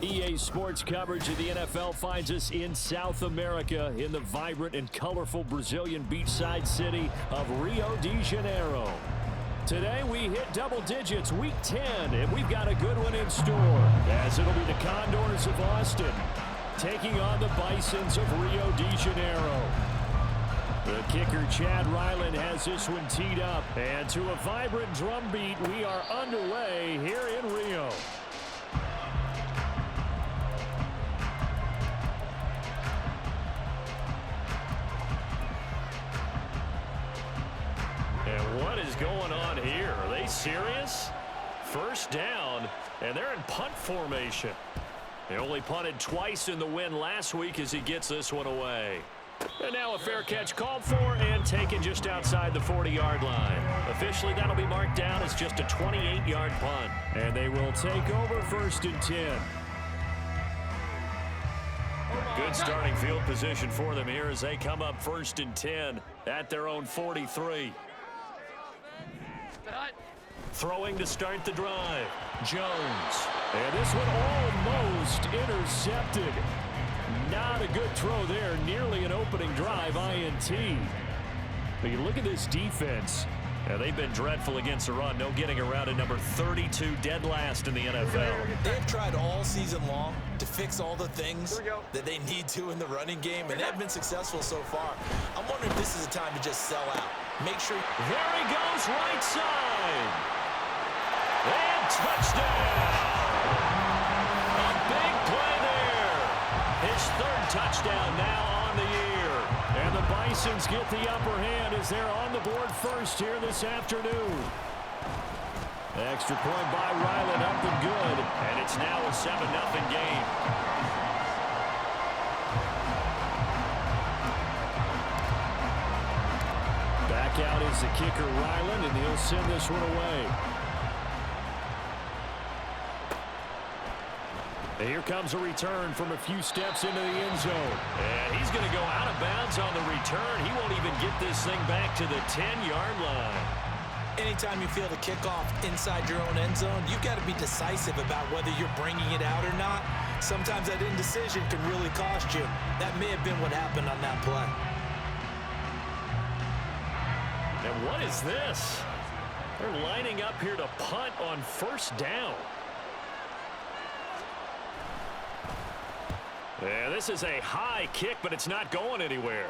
EA Sports coverage of the NFL finds us in South America in the vibrant and colorful Brazilian beachside city of Rio de Janeiro. Today we hit double digits, week 10, and we've got a good one in store, as it'll be the Condors of Austin taking on the Bisons of Rio de Janeiro. The kicker, Chad Ryland, has this one teed up, and to a vibrant drum beat, we are underway here in Rio. And what is going on here? Are they serious? First down, and they're in punt formation. They only punted twice in the win last week as he gets this one away. And now a fair catch called for and taken just outside the 40-yard line. Officially, that'll be marked down as just a 28-yard punt. And they will take over 1st and 10. Good starting field position for them here as they come up 1st and 10 at their own 43. Throwing to start the drive, Jones. And this one almost intercepted. Not a good throw there, nearly an opening drive, INT. But you look at this defense. Now, they've been dreadful against the run. No getting around at number 32, dead last in the NFL. They've tried all season long to fix all the things that they need to in the running game, and they've been successful so far. I'm wondering if this is a time to just sell out. Make sure. There he goes, right side. And touchdown. A big play there. His 3rd touchdown now on the year. And the Bisons get the upper hand as they're on the board first here this afternoon. Extra point by Ryland, up and good. And it's now a 7-0 game. Back out is the kicker, Ryland, and he'll send this one away. And here comes a return from a few steps into the end zone. And he's going to go out of bounds on the return. He won't even get this thing back to the 10-yard line. Anytime you feel the kickoff inside your own end zone, you've got to be decisive about whether you're bringing it out or not. Sometimes that indecision can really cost you. That may have been what happened on that play. And what is this? They're lining up here to punt on 1st down. Yeah, this is a high kick, but it's not going anywhere.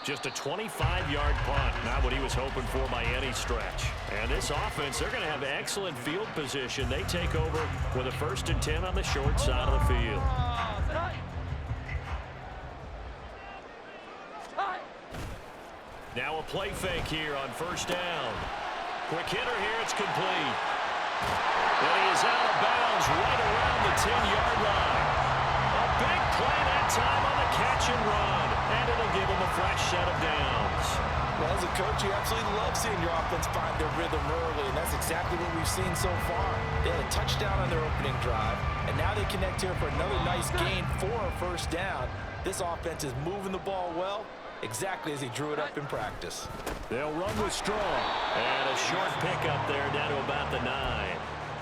Just a 25-yard punt, not what he was hoping for by any stretch. And this offense, they're going to have excellent field position. They take over with a 1st and 10 on the short side of the field. Now a play fake here on 1st down. Quick hitter here, it's complete. And he is out of bounds right around the 10-yard line. A big play that time on the catch and run. And it'll give him a fresh set of downs. Well, as a coach, you absolutely love seeing your offense find their rhythm early, and that's exactly what we've seen so far. They had a touchdown on their opening drive, and now they connect here for another nice gain for a 1st down. This offense is moving the ball well, exactly as he drew it up in practice. They'll run with Strong. And a short pickup there down to about the 9.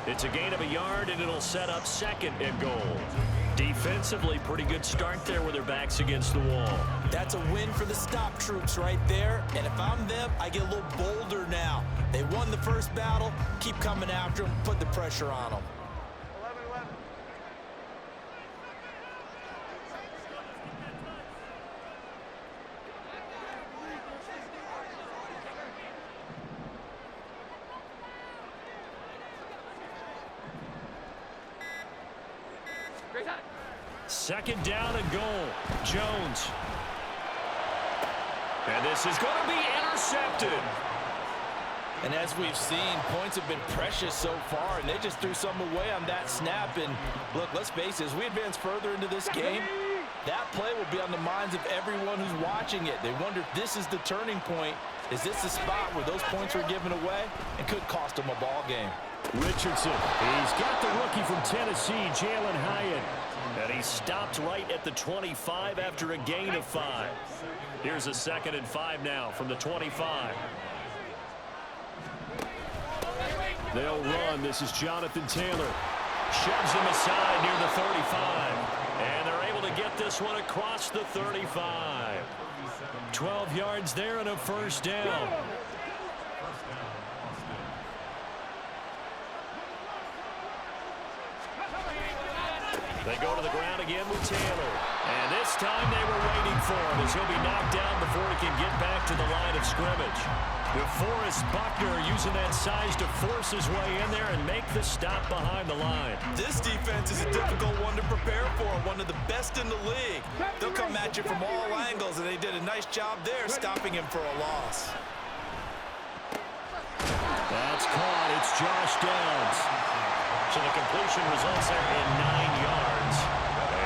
It's a gain of a yard, and it'll set up 2nd and goal. Defensively, pretty good start there with their backs against the wall. That's a win for the stop troops right there. And if I'm them, I get a little bolder now. They won the first battle. Keep coming after them. Put the pressure on them. Second down and goal. Jones. And this is going to be intercepted. And as we've seen, points have been precious so far, and they just threw some away on that snap. And look, let's face it, as we advance further into this game, that play will be on the minds of everyone who's watching it. They wonder if this is the turning point. Is this the spot where those points were given away and could cost them a ball game? Richardson. He's got the rookie from Tennessee, Jalen Hyatt. And he stopped right at the 25 after a gain of 5. Here's a 2nd and 5 now from the 25. They'll run. This is Jonathan Taylor. Shoves him aside near the 35. And they're able to get this one across the 35. 12 yards there and a first down. They go to the ground again with Taylor. And this time they were waiting for him as he'll be knocked down before he can get back to the line of scrimmage. DeForest Buckner using that size to force his way in there and make the stop behind the line. This defense is a difficult one to prepare for, one of the best in the league. They'll come at you from all angles, and they did a nice job there stopping him for a loss. That's caught. It's Josh Downs. So the completion results there in 9 yards.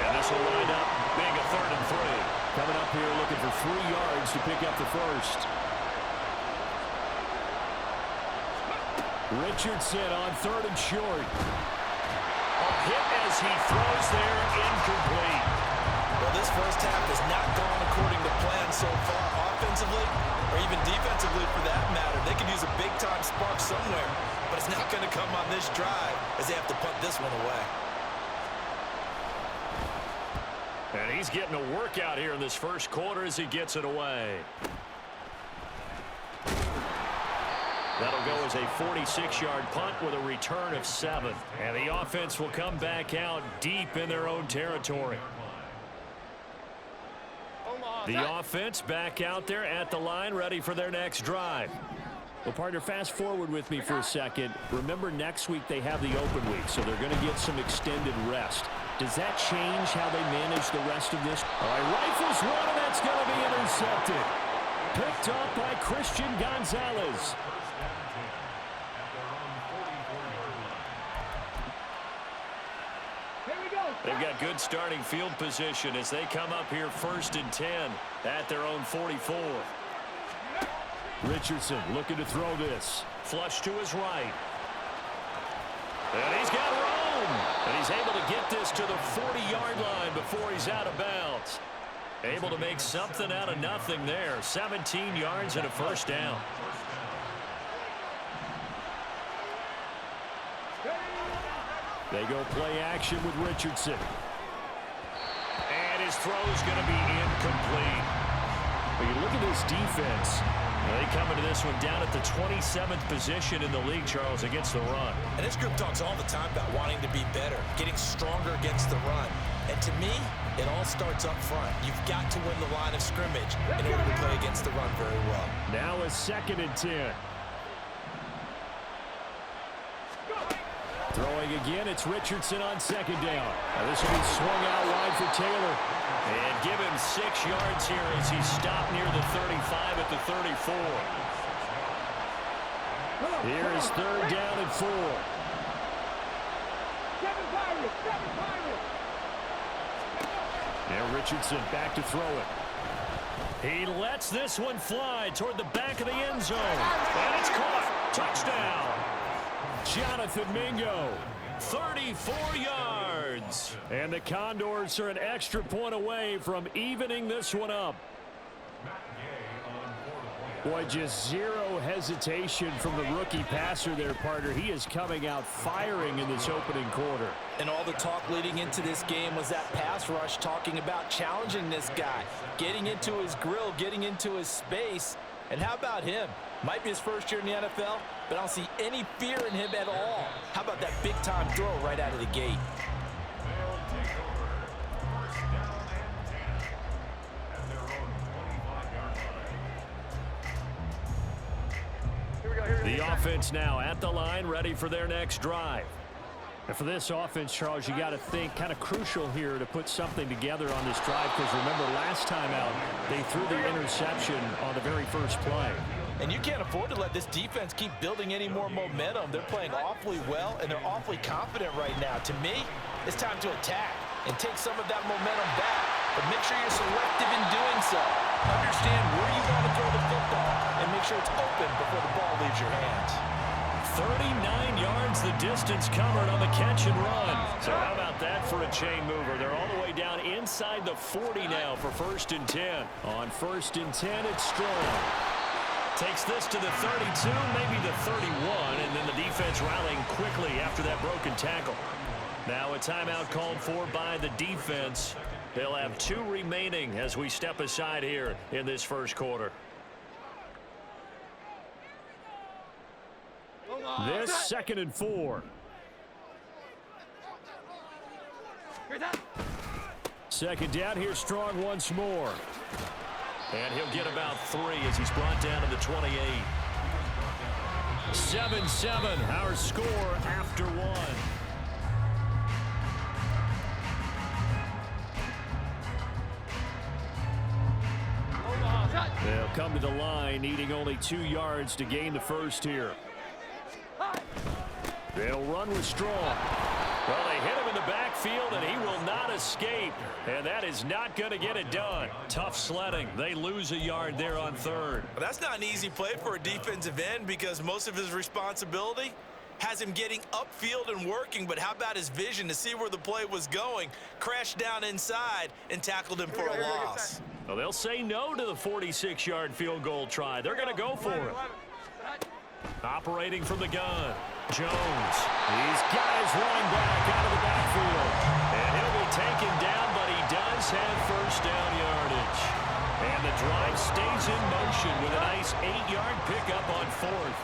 And this will wind up being a 3rd and 3. Coming up here looking for 3 yards to pick up the first. Richardson on 3rd and short. A hit as he throws there, incomplete. Well, this first half has not gone according to plan so far, offensively or even defensively for that matter. They could use a big-time spark somewhere, but it's not going to come on this drive as they have to punt this one away. And he's getting a workout here in this first quarter as he gets it away. That'll go as a 46-yard punt with a return of 7. And the offense will come back out deep in their own territory. The offense back out there at the line, ready for their next drive. Well, partner, fast forward with me for a second. Remember, next week they have the open week, so they're going to get some extended rest. Does that change how they manage the rest of this? All right, rifles one, and that's going to be intercepted. Picked up by Christian Gonzalez. They've got good starting field position as they come up here 1st and 10 at their own 44. Richardson looking to throw this. Flush to his right. And he's got room. And he's able to get this to the 40-yard line before he's out of bounds. Able to make something out of nothing there. 17 yards and a first down. They go play action with Richardson. And his throw is going to be incomplete. But you look at this defense. They come into this one down at the 27th position in the league, Charles, against the run. And this group talks all the time about wanting to be better, getting stronger against the run. And to me, it all starts up front. You've got to win the line of scrimmage in order to play against the run very well. Now a 2nd and 10. Throwing again, it's Richardson on 2nd down. Now this will be swung out wide for Taylor. And give him 6 yards here as he stopped near the 35 at the 34. Here is 3rd down and 4. Now Richardson back to throw it. He lets this one fly toward the back of the end zone. And it's caught. Touchdown. Jonathan Mingo, 34 yards. And the Condors are an extra point away from evening this one up. Boy, just zero hesitation from the rookie passer there, partner. He is coming out firing in this opening quarter. And all the talk leading into this game was that pass rush, talking about challenging this guy, getting into his grill, getting into his space. And how about him? Might be his first year in the NFL, but I don't see any fear in him at all. How about that big-time throw right out of the gate? The offense now at the line, ready for their next drive. And for this offense, Charles, you got to think kind of crucial here to put something together on this drive, because remember last time out, they threw the interception on the very first play. And you can't afford to let this defense keep building any more momentum. They're playing awfully well, and they're awfully confident right now. To me, it's time to attack and take some of that momentum back. But make sure you're selective in doing so. Understand where you want to throw the football and make sure it's open before the ball leaves your hands. 39 yards the distance covered on the catch and run. So how about that for a chain mover? They're all the way down inside the 40 now for 1st and 10. On 1st and 10, it's Strong. Takes this to the 32, maybe the 31, and then the defense rallying quickly after that broken tackle. Now a timeout called for by the defense. They'll have 2 remaining as we step aside here in this first quarter. This 2nd and 4. Second down, here strong once more. And he'll get about 3 as he's brought down to the 28. 7-7, our score after 1. They'll come to the line, needing only 2 yards to gain the first here. They'll run with Strong. Well, they hit him in the backfield, and he will not escape. And that is not going to get it done. Tough sledding. They lose a yard there on 3rd. Well, that's not an easy play for a defensive end because most of his responsibility has him getting upfield and working, but how about his vision to see where the play was going? Crashed down inside and tackled him for a loss. Well, they'll say no to the 46-yard field goal try. They're going to go for it. Operating from the gun, Jones. He's got his running back out of the backfield. And he'll be taken down, but he does have first down yardage. And the drive stays in motion with a nice 8-yard pickup on 4th.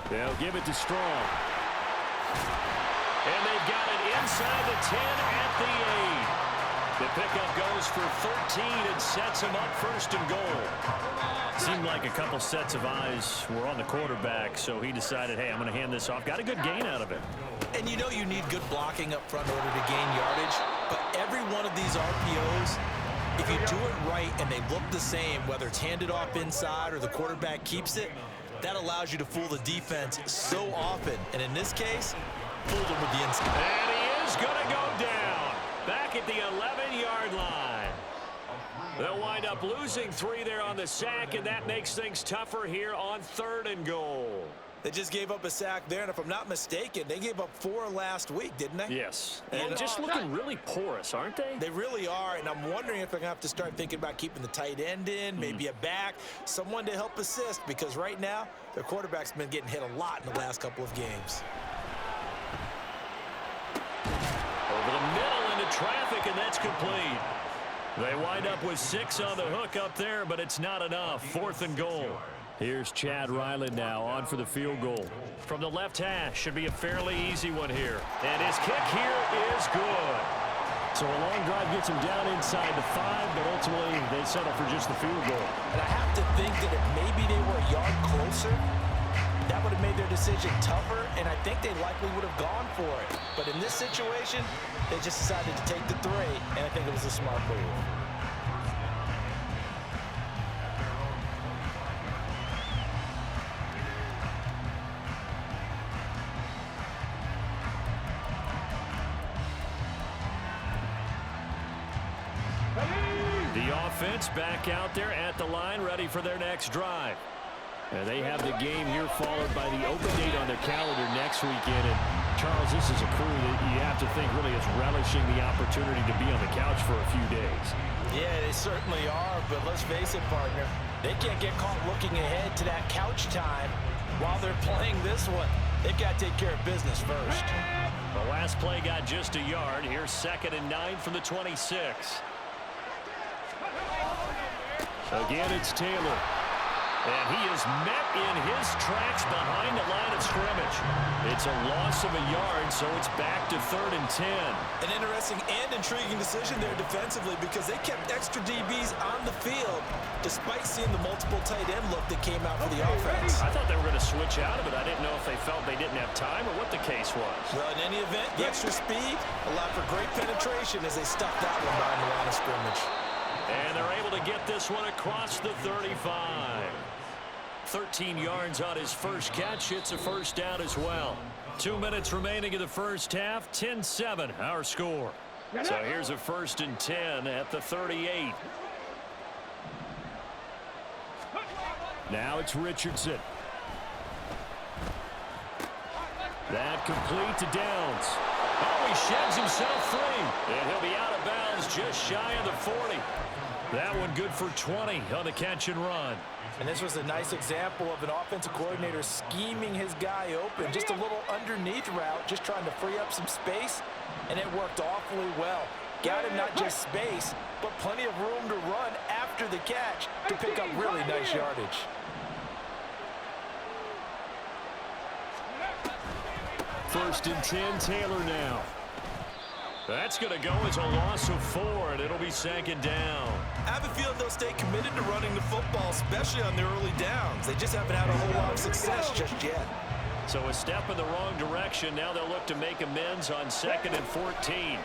They'll give it to Strong. And they've got it inside the 10 at the 8. The pickup goes for 13 and sets him up 1st and goal. Seemed like a couple sets of eyes were on the quarterback, so he decided, hey, I'm going to hand this off. Got a good gain out of it. And you know you need good blocking up front in order to gain yardage, but every one of these RPOs, if you do it right and they look the same, whether it's handed off inside or the quarterback keeps it, that allows you to fool the defense so often. And in this case, fooled him with the inside. And he is going to go down back at the 11-yard line. They'll wind up losing 3 there on the sack, and that makes things tougher here on 3rd and goal. They just gave up a sack there, and if I'm not mistaken, they gave up 4 last week, didn't they? Yes, and just looking really porous, aren't they? They really are, and I'm wondering if they're going to have to start thinking about keeping the tight end in, maybe a back, someone to help assist, because right now, their quarterback's been getting hit a lot in the last couple of games. Over the middle into traffic, and that's complete. They wind up with 6 on the hook up there, but it's not enough. 4th and goal. Here's Chad Ryland now on for the field goal. From the left hash, should be a fairly easy one here. And his kick here is good. So a long drive gets him down inside the 5, but ultimately they settle for just the field goal. And I have to think that if maybe they were a yard closer, that would have made their decision tougher, and I think they likely would have gone for it. But in this situation, they just decided to take the 3, and I think it was a smart move. The offense back out there at the line, ready for their next drive. And they have the game here followed by the open date on their calendar next weekend. And Charles, this is a crew that you have to think really is relishing the opportunity to be on the couch for a few days. Yeah, they certainly are, but let's face it, partner. They can't get caught looking ahead to that couch time while they're playing this one. They've got to take care of business first. The last play got just a yard. Here's 2nd and 9 from the 26. Again, it's Taylor. And he is met in his tracks behind the line of scrimmage. It's a loss of a yard, so it's back to 3rd and 10. An interesting and intriguing decision there defensively because they kept extra DBs on the field despite seeing the multiple tight end look that came out for the offense. I thought they were going to switch out of it. I didn't know if they felt they didn't have time or what the case was. Well, in any event, the extra speed allowed for great penetration as they stuffed that one behind the line of scrimmage. And they're able to get this one across the 35. 13 yards on his first catch. It's a first down as well. 2 minutes remaining in the first half. 10-7 our score. So here's a 1st and 10 at the 38. Now it's Richardson. That complete to Downs. Oh, he sheds himself free. And he'll be out of bounds just shy of the 40. That one good for 20 on the catch and run. And this was a nice example of an offensive coordinator scheming his guy open. Just a little underneath route, just trying to free up some space, and it worked awfully well. Got him not just space, but plenty of room to run after the catch to pick up really nice yardage. First and 10, Taylor now. That's going to go as a loss of 4, and it'll be second down. I have a feeling they'll stay committed to running the football, especially on the early downs. They just haven't had a whole lot of success just yet. So a step in the wrong direction. Now they'll look to make amends on 2nd and 14.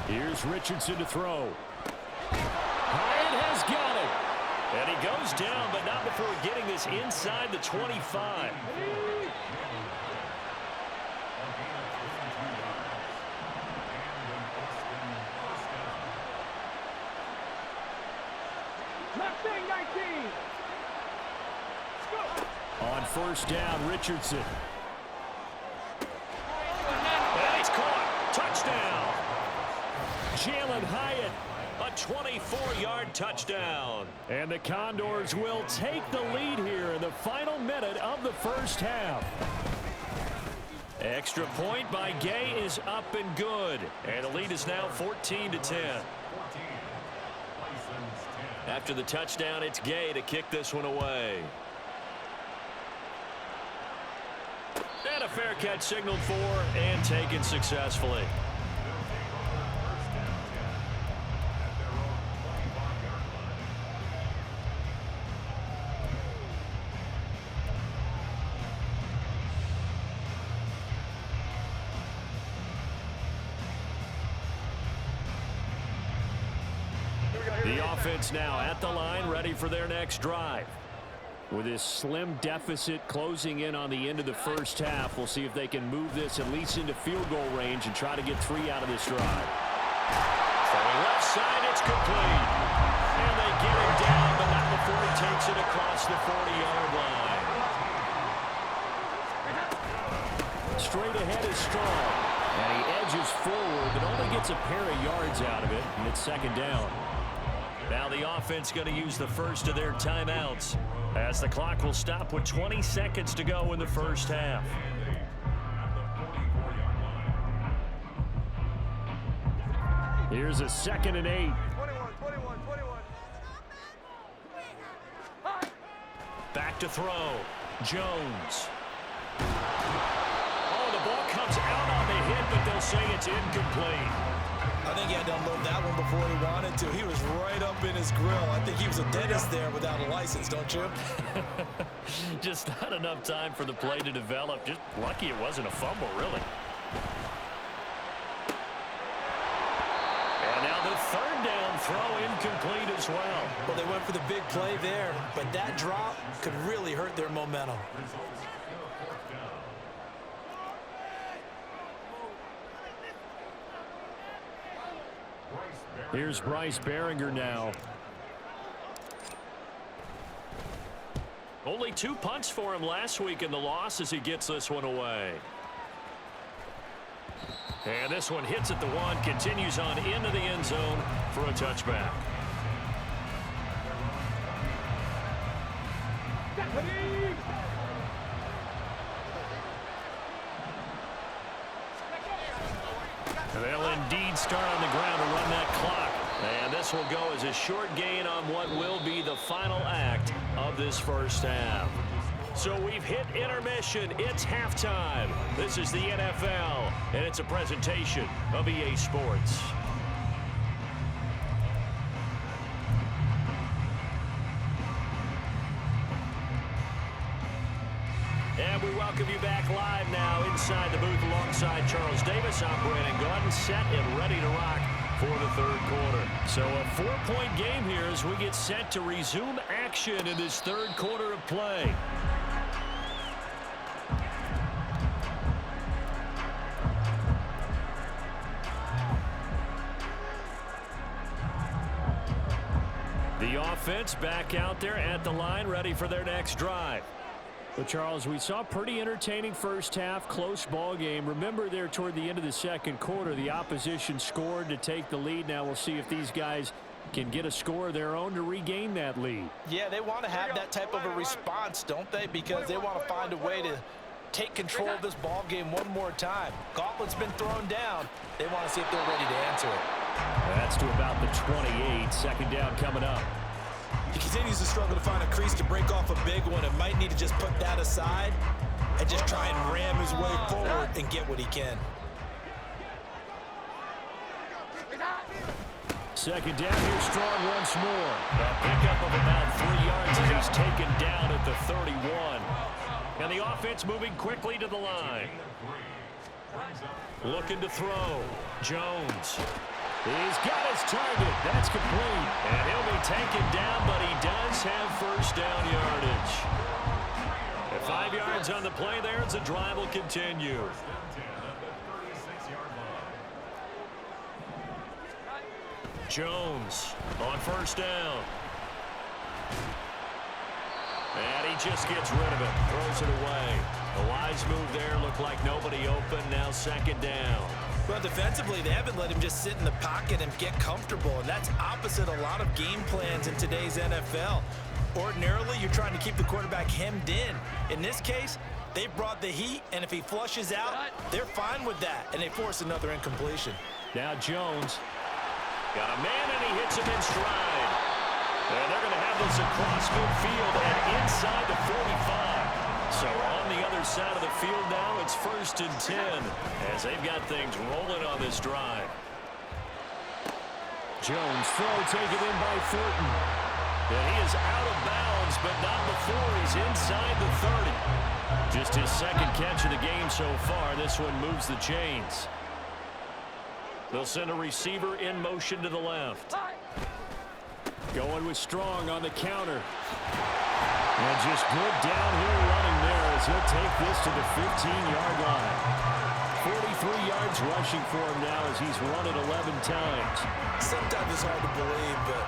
Here's Richardson to throw. Hyatt has got it. And he goes down, but not before getting this inside the 25. On first down, Richardson. And he's caught. Touchdown. Jalen Hyatt, a 24-yard touchdown. And the Condors will take the lead here in the final minute of the first half. Extra point by Gay is up and good. And the lead is now 14-10. After the touchdown, it's Gay to kick this one away. And a fair catch signaled for and taken successfully. The offense now at the line, ready for their next drive. With this slim deficit closing in on the end of the first half, we'll see if they can move this at least into field goal range and try to get 3 out of this drive. Throwing left side, it's complete. And they get him down, but not before he takes it across the 40-yard line. Straight ahead is Strong. And he edges forward, but only gets a pair of yards out of it, and it's second down. Now the offense going to use the first of their timeouts, as the clock will stop with 20 seconds to go in the first half. Here's a 2nd and 8. 21. Back to throw. Jones. Oh, the ball comes out on the hit, but they'll say it's incomplete. I think he had to unload that one before he wanted to. He was right up in his grill. I think he was a dentist there without a license, don't you? Just not enough time for the play to develop. Just lucky it wasn't a fumble, really. And now the 3rd down throw incomplete as well. Well, they went for the big play there, but that drop could really hurt their momentum. Here's Bryce Behringer now. Only 2 punts for him last week in the loss as he gets this one away. And this one hits at the 1, continues on into the end zone for a touchback. They'll indeed start on the ground to run that clock. And this will go as a short gain on what will be the final act of this first half. So we've hit intermission. It's halftime. This is the NFL, and it's a presentation of EA Sports. And we welcome you back live now inside the booth alongside Charles Davis. I'm Brandon Gordon, set and ready to rock for the 3rd quarter. So a 4-point game here as we get set to resume action in this 3rd quarter of play. The offense back out there at the line, ready for their next drive. Well, Charles, we saw pretty entertaining first half, close ball game. Remember there toward the end of the second quarter, the opposition scored to take the lead. Now we'll see if these guys can get a score of their own to regain that lead. Yeah, they want to have that type of a response, don't they? Because they want to find a way to take control of this ball game one more time. Gauntlet's been thrown down. They want to see if they're ready to answer it. That's to about the 28. Second down coming up. He continues to struggle to find a crease to break off a big one and might need to just put that aside and just try and ram his way forward and get what he can. Second down here, strong once more. A pickup of about 3 yards as he's taken down at the 31. And the offense moving quickly to the line. Looking to throw. Jones. He's got his target. That's complete. And he'll be taken down, but he does have first down yardage. At 5 yards on the play there, as the drive will continue. Jones on first down. And he just gets rid of it. Throws it away. A wise move there. Looked like nobody open. Now second down. Well, defensively, they haven't let him just sit in the pocket and get comfortable, and that's opposite a lot of game plans in today's NFL. Ordinarily, you're trying to keep the quarterback hemmed in. In this case, they brought the heat, and if he flushes out, they're fine with that, and they force another incompletion. Now Jones got a man, and he hits him in stride. And they're going to have this across midfield and inside the 45. So on the other side of the field now, it's 1st and 10 as they've got things rolling on this drive. Jones throw taken in by Thornton. And he is out of bounds, but not before he's inside the 30. Just his second catch of the game so far. This one moves the chains. They'll send a receiver in motion to the left. Going with Strong on the counter. And just good downhill running there as he'll take this to the 15-yard line. 43 yards rushing for him now as he's run it 11 times. Sometimes it's hard to believe, but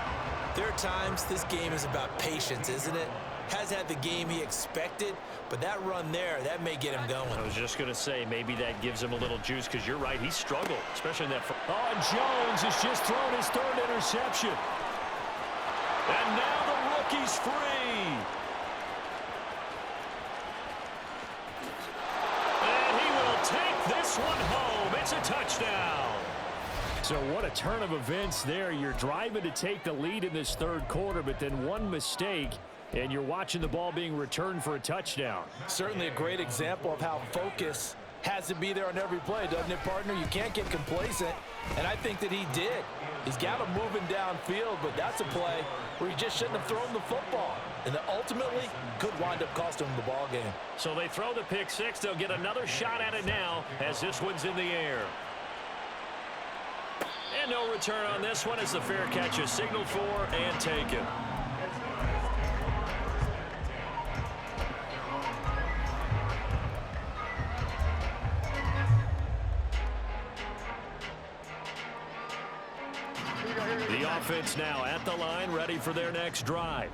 there are times this game is about patience, isn't it? Has had the game he expected, but that run there, that may get him going. I was just going to say, maybe that gives him a little juice, because you're right, he struggled, especially in that. Oh, Jones has just thrown his 3rd interception. And now the rookie's free. And he will take this one home. It's a touchdown. So what a turn of events there. You're driving to take the lead in this 3rd quarter, but then one mistake, and you're watching the ball being returned for a touchdown. Certainly a great example of how focus has to be there on every play, doesn't it, partner? You can't get complacent, and I think that he did. He's got him moving downfield, but that's a play where he just shouldn't have thrown the football. And that ultimately could wind up costing him the ball game. So they throw the pick six. They'll get another shot at it now as this one's in the air. And no return on this one as the fair catch is signaled for and taken. The offense now at the line, ready for their next drive.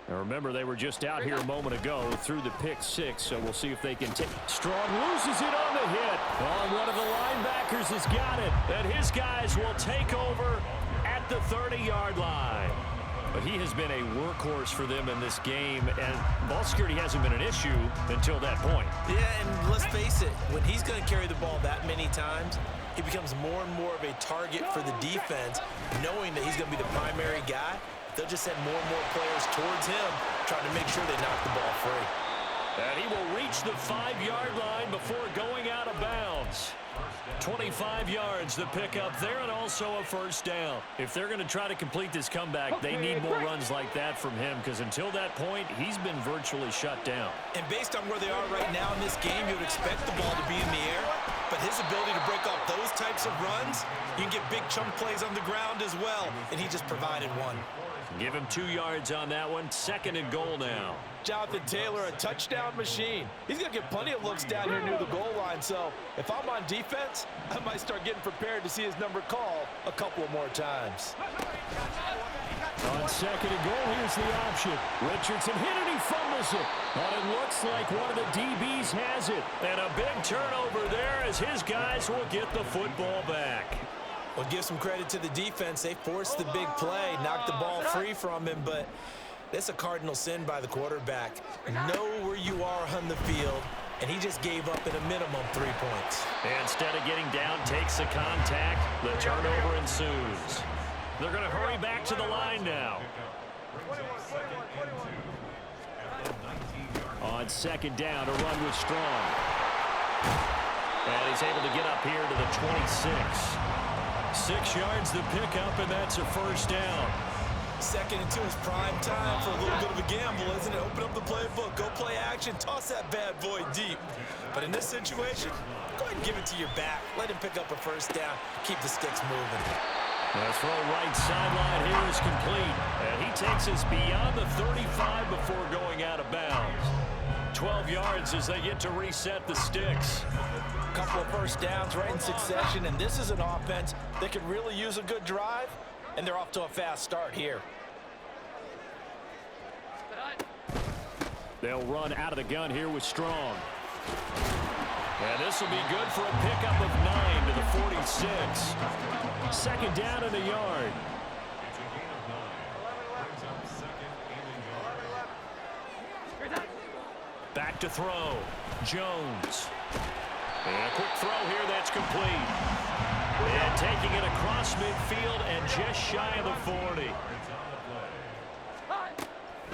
Now remember, they were just out here a moment ago through the pick six, so we'll see if they can take. Strong loses it on the hit. Oh, one of the linebackers has got it. And his guys will take over at the 30-yard line. But he has been a workhorse for them in this game, and ball security hasn't been an issue until that point. Yeah, and let's face it, when he's going to carry the ball that many times, he becomes more and more of a target for the defense, knowing that he's going to be the primary guy. They'll just send more and more players towards him, trying to make sure they knock the ball free. And he will reach the 5-yard line before going out of bounds. 25 yards, the pickup there, and also a first down. If they're going to try to complete this comeback, they need more runs like that from him, because until that point, he's been virtually shut down. And based on where they are right now in this game, you would expect the ball to be in the air, but his ability to break off those types of runs, you can get big chunk plays on the ground as well, and he just provided one. Give him 2 yards on that one. 2nd and goal now. Jonathan Taylor, a touchdown machine. He's going to get plenty of looks down here near the goal line, so if I'm on defense, I might start getting prepared to see his number called a couple of more times. On 2nd and goal, here's the option. Richardson hit it, he fumbled fumbles it. But it looks like one of the DBs has it. And a big turnover there as his guys will get the football back. Well, give some credit to the defense. They forced the big play, knocked the ball free from him, but that's a cardinal sin by the quarterback. Know where you are on the field, and he just gave up at a minimum 3 points. Instead of getting down, takes the contact. The turnover ensues. They're going to hurry back to the line now. On second down, a run with Strong. And he's able to get up here to the 26. 6 yards to pick up, and that's a first down. 2nd and 2 is prime time for a little bit of a gamble, isn't it? Open up the playbook, go play action, toss that bad boy deep. But in this situation, go ahead and give it to your back. Let him pick up a first down. Keep the sticks moving. The throw right sideline here is complete. And he takes us beyond the 35 before going out of bounds. 12 yards as they get to reset the sticks. Couple of first downs right in succession, and this is an offense that can really use a good drive, and they're off to a fast start here. They'll run out of the gun here with Strong. And this will be good for a pickup of 9 to the 46. 2nd down and a yard. Back to throw. Jones. And a quick throw here that's complete. And taking it across midfield and just shy of the 40.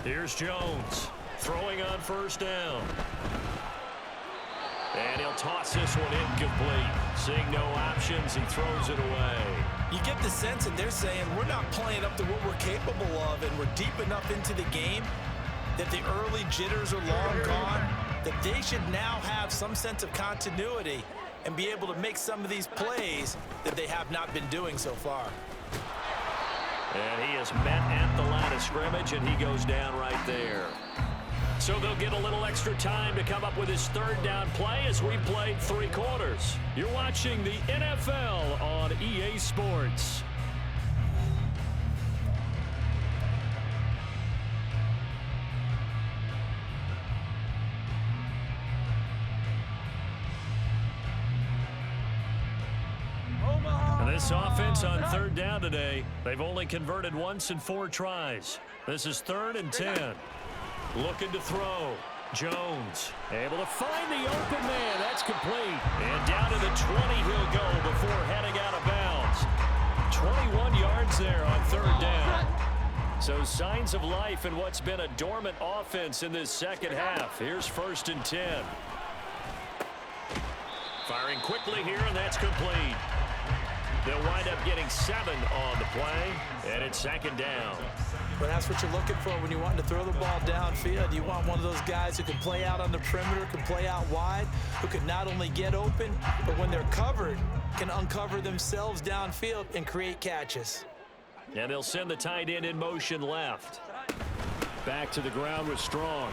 Here's Jones throwing on first down. And he'll toss this one incomplete. Seeing no options, he throws it away. You get the sense that they're saying we're not playing up to what we're capable of, and we're deep enough into the game that the early jitters are long gone, that they should now have some sense of continuity and be able to make some of these plays that they have not been doing so far. And he is met at the line of scrimmage, and he goes down right there. So they'll get a little extra time to come up with his 3rd down play as we played 3 quarters. You're watching the NFL on EA Sports. This offense on 3rd down today, they've only converted once in 4 tries. This is 3rd and 10. Looking to throw. Jones able to find the open man. That's complete. And down to the 20 he'll go before heading out of bounds. 21 yards there on 3rd down. So signs of life in what's been a dormant offense in this second half. Here's 1st and 10. Firing quickly here, and that's complete. They'll wind up getting 7 on the play, and it's 2nd down. But that's what you're looking for when you want to throw the ball downfield. You want one of those guys who can play out on the perimeter, can play out wide, who can not only get open, but when they're covered, can uncover themselves downfield and create catches. And they'll send the tight end in motion left. Back to the ground with Strong.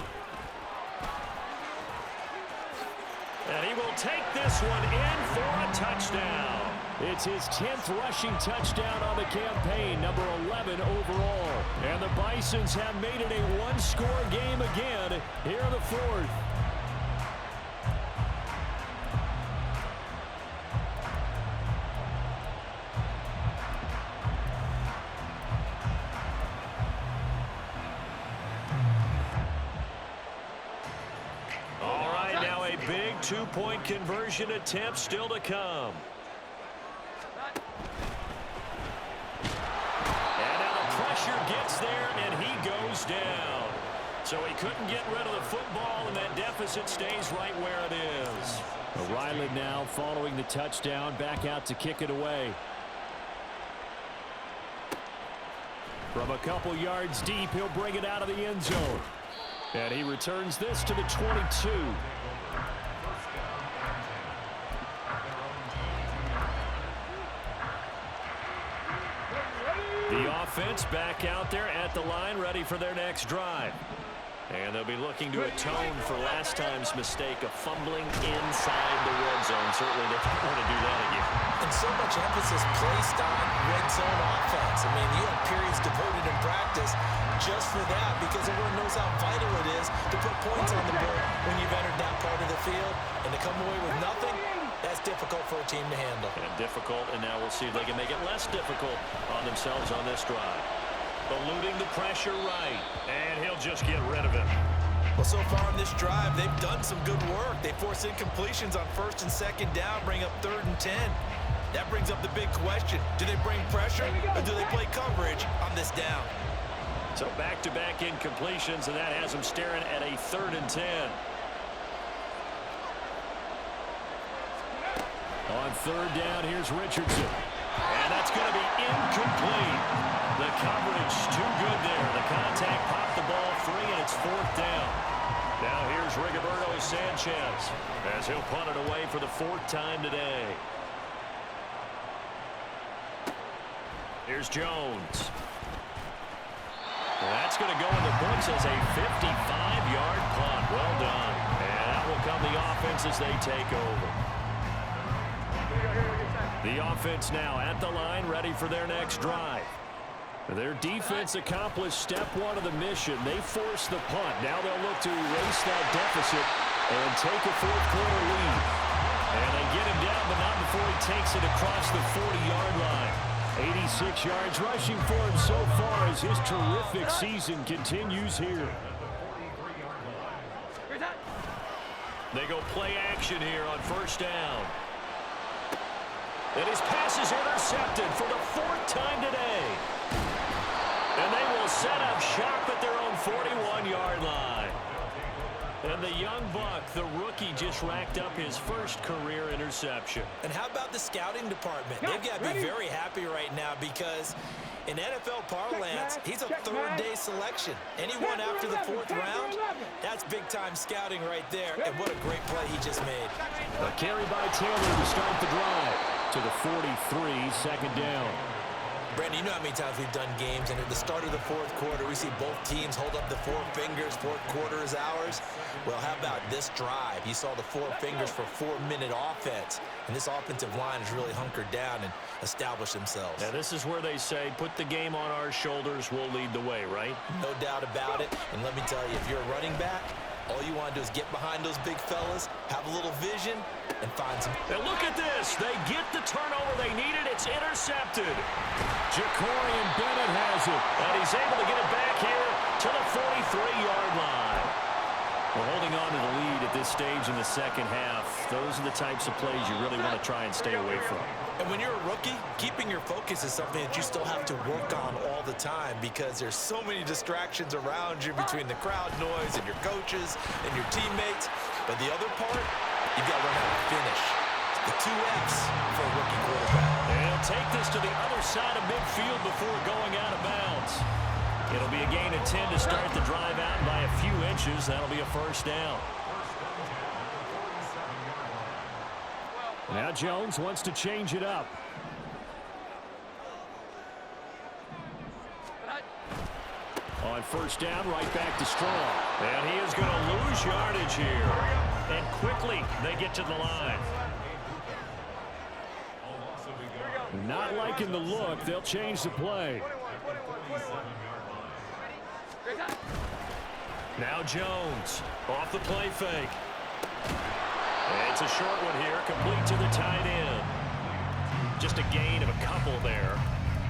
And he will take this one in for a touchdown. It's his 10th rushing touchdown on the campaign, number 11 overall. And the Bisons have made it a one-score game again here in the 4th. All right, now a big 2-point conversion attempt still to come. Gets there, and he goes down. So he couldn't get rid of the football, and that deficit stays right where it is. Riley now following the touchdown, back out to kick it away. From a couple yards deep, he'll bring it out of the end zone. And he returns this to the 22. The offense back out there at the line, ready for their next drive. And they'll be looking to atone for last time's mistake of fumbling inside the red zone. Certainly they don't want to do that again. And so much emphasis placed on red zone offense. I mean, you have periods devoted in practice just for that because everyone knows how vital it is to put points on the board when you've entered that part of the field. And to come away with nothing, that's difficult for a team to handle. And difficult, and now we'll see if they can make it less difficult on themselves on this drive. Eluding the pressure right, and he'll just get rid of it. Well, so far on this drive, they've done some good work. They force incompletions on 1st and 2nd down, bring up 3rd and 10. That brings up the big question. Do they bring pressure, or do they play coverage on this down? So back-to-back incompletions, and that has them staring at a 3rd and 10. On 3rd down, here's Richardson. And that's going to be incomplete. The coverage too good there. The contact popped the ball free, and it's 4th down. Now here's Rigoberto Sanchez as he'll punt it away for the 4th time today. Here's Jones. And that's going to go in the books as a 55-yard punt. Well done. And that will come the offense as they take over. The offense now at the line, ready for their next drive. Their defense accomplished step 1 of the mission. They forced the punt. Now they'll look to erase that deficit and take a 4th quarter lead. And they get him down, but not before he takes it across the 40-yard line. 86 yards rushing for him so far as his terrific season continues here. They go play action here on 1st down. And his pass is intercepted for the 4th time today. And they will set up shop at their own 41-yard line. And the young buck, the rookie, just racked up his first career interception. And how about the scouting department? They've got to be very happy right now because in NFL parlance, he's a 3rd-day selection. Anyone after the 4th round, that's big-time scouting right there. And what a great play he just made. A carry by Taylor to start the drive to the 43, 2nd down. Brandon, you know how many times we've done games, and at the start of the 4th quarter, we see both teams hold up the 4 fingers, 4th quarter is ours. Well, how about this drive? You saw the 4 fingers for 4-minute offense, and this offensive line has really hunkered down and established themselves. Now, this is where they say, put the game on our shoulders, we'll lead the way, right? No doubt about it, and let me tell you, if you're a running back, all you want to do is get behind those big fellas, have a little vision, and find some. And look at this. They get the turnover they needed. It's intercepted. Jacorian Bennett has it. And he's able to get it back here to the 43-yard line. We're holding on to the lead at this stage in the 2nd half. Those are the types of plays you really want to try and stay away from. And when you're a rookie, keeping your focus is something that you still have to work on all the time because there's so many distractions around you between the crowd noise and your coaches and your teammates. But the other part, you've got to learn how to finish. The 2 F's for a rookie quarterback. And he'll take this to the other side of midfield before going out of bounds. It'll be a gain of 10 to start the drive out, and by a few inches, that'll be a 1st down. Now Jones wants to change it up. On 1st down, right back to Strong. And he is going to lose yardage here. And quickly, they get to the line. Not liking the look. They'll change the play. Now Jones off the play fake. And it's a short one here, complete to the tight end. Just a gain of a couple there.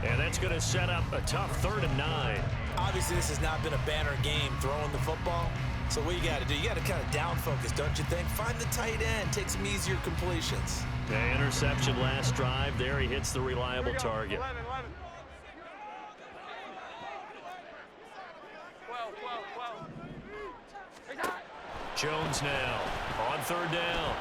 And that's going to set up a tough 3rd and 9. Obviously, this has not been a banner game throwing the football. So what you got to do, you got to kind of down focus, don't you think? Find the tight end, take some easier completions. The interception last drive. There he hits the reliable target. 11. Jones now on 3rd down.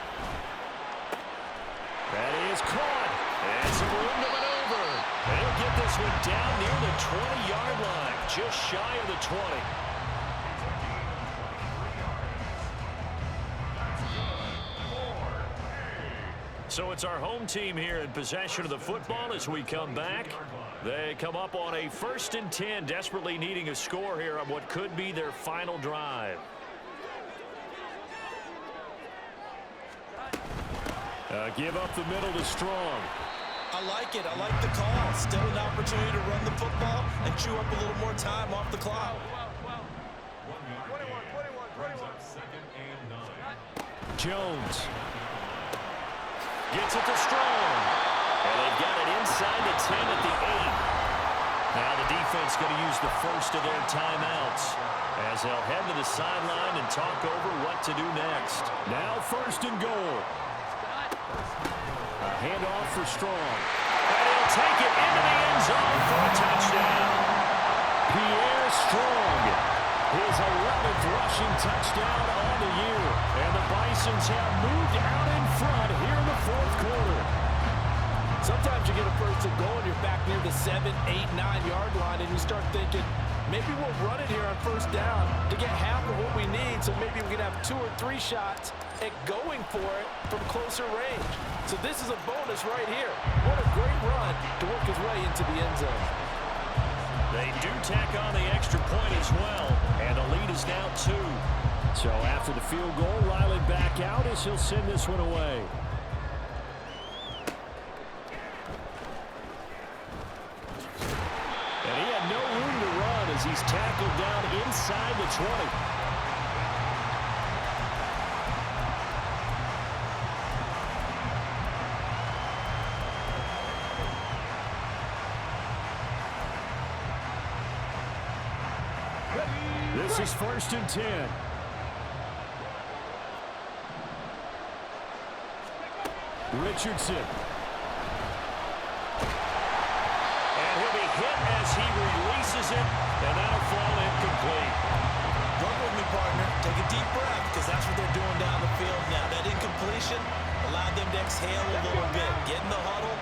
That is caught. And some room to maneuver. They'll get this one down near the 20-yard line, just shy of the 20. So it's our home team here in possession of the football as we come back. They come up on a 1st and 10, desperately needing a score here on what could be their final drive. Give up the middle to Strong. I like it. I like the call. Still an opportunity to run the football and chew up a little more time off the clock. Jones gets it to Strong. And they've got it inside the 10 at the 8. Now the defense going to use the first of their timeouts as they'll head to the sideline and talk over what to do next. Now 1st and goal. A handoff for Strong. And he'll take it into the end zone for a touchdown. Pierre Strong, his 11th rushing touchdown on the year. And the Bisons have moved out in front here in the 4th quarter. Sometimes you get a 1st and goal and you're back near the 7, 8, 9-yard line and you start thinking, maybe we'll run it here on 1st down to get half of what we need, so maybe we can have 2 or 3 shots at going for it from closer range. So this is a bonus right here. What a great run to work his way into the end zone. They do tack on the extra point as well, and the lead is now 2. So after the field goal, Riley back out as he'll send this one away. And he had no room to run as he's tackled down inside the 20. This is 1st and 10. Richardson. And he'll be hit as he releases it, and that'll fall incomplete. Run with me, partner. Take a deep breath, because that's what they're doing down the field now. That incompletion allowed them to exhale a little bit. Get in the huddle,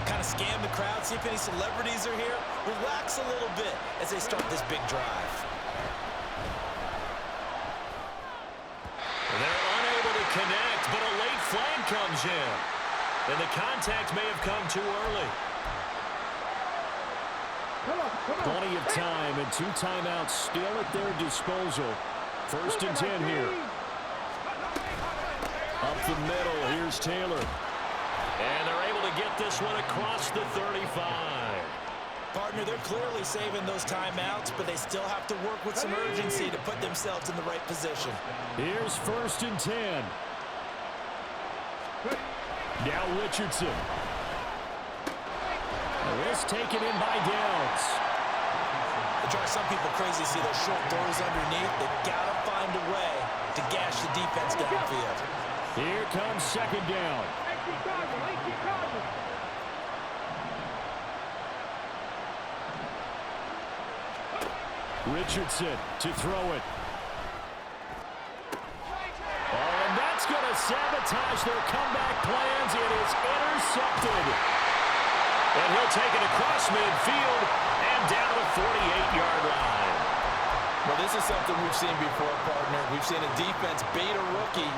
kind of scan the crowd, see if any celebrities are here. Relax a little bit as they start this big drive. They're unable to connect, but a late flag comes in. And the contact may have come too early. Plenty of time and 2 timeouts still at their disposal. 1st and 10 here. Up the middle, here's Taylor. And they're able to get this one across the 35. Partner, they're clearly saving those timeouts, but they still have to work with some urgency to put themselves in the right position. Here's 1st and 10. Now Richardson. This taken in by Downs. It drives some people crazy to see those short throws underneath. They've got to find a way to gash the defense downfield. Here comes 2nd down. Richardson to throw it. Oh, and that's going to sabotage their comeback plans. It is intercepted. And he'll take it across midfield and down the 48-yard line. Well, this is something we've seen before, partner. We've seen a defense bait a rookie,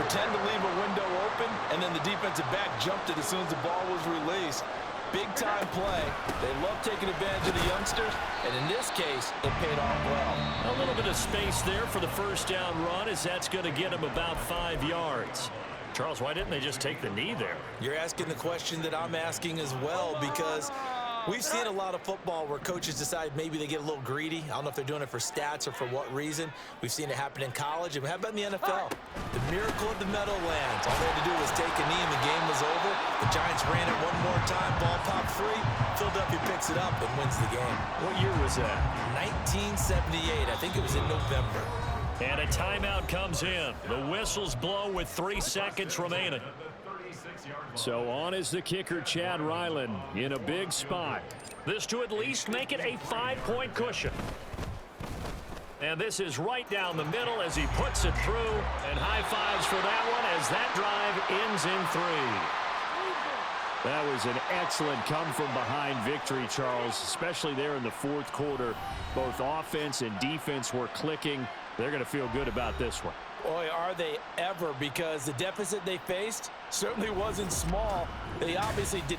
pretend to leave a window open, and then the defensive back jumped it as soon as the ball was released. Big-time play. They love taking advantage of the youngsters, and in this case, it paid off well. A little bit of space there for the 1st down run, as that's going to get him about 5 yards. Charles, why didn't they just take the knee there? You're asking the question that I'm asking as well, because we've seen a lot of football where coaches decide maybe they get a little greedy. I don't know if they're doing it for stats or for what reason. We've seen it happen in college, and how about in the NFL? The miracle of the Meadowlands. All they had to do was take a knee, and the game was over. The Giants ran it one more time. Ball popped free. Philadelphia picks it up and wins the game. What year was that? 1978. I think it was in November. And a timeout comes in. The whistles blow with 3 seconds remaining. So on is the kicker, Chad Ryland, in a big spot. This to at least make it a 5-point cushion. And this is right down the middle as he puts it through. And high fives for that one as that drive ends in 3. That was an excellent come-from-behind victory, Charles, especially there in the 4th quarter. Both offense and defense were clicking. They're going to feel good about this one. Boy, are they ever, because the deficit they faced certainly wasn't small. They obviously did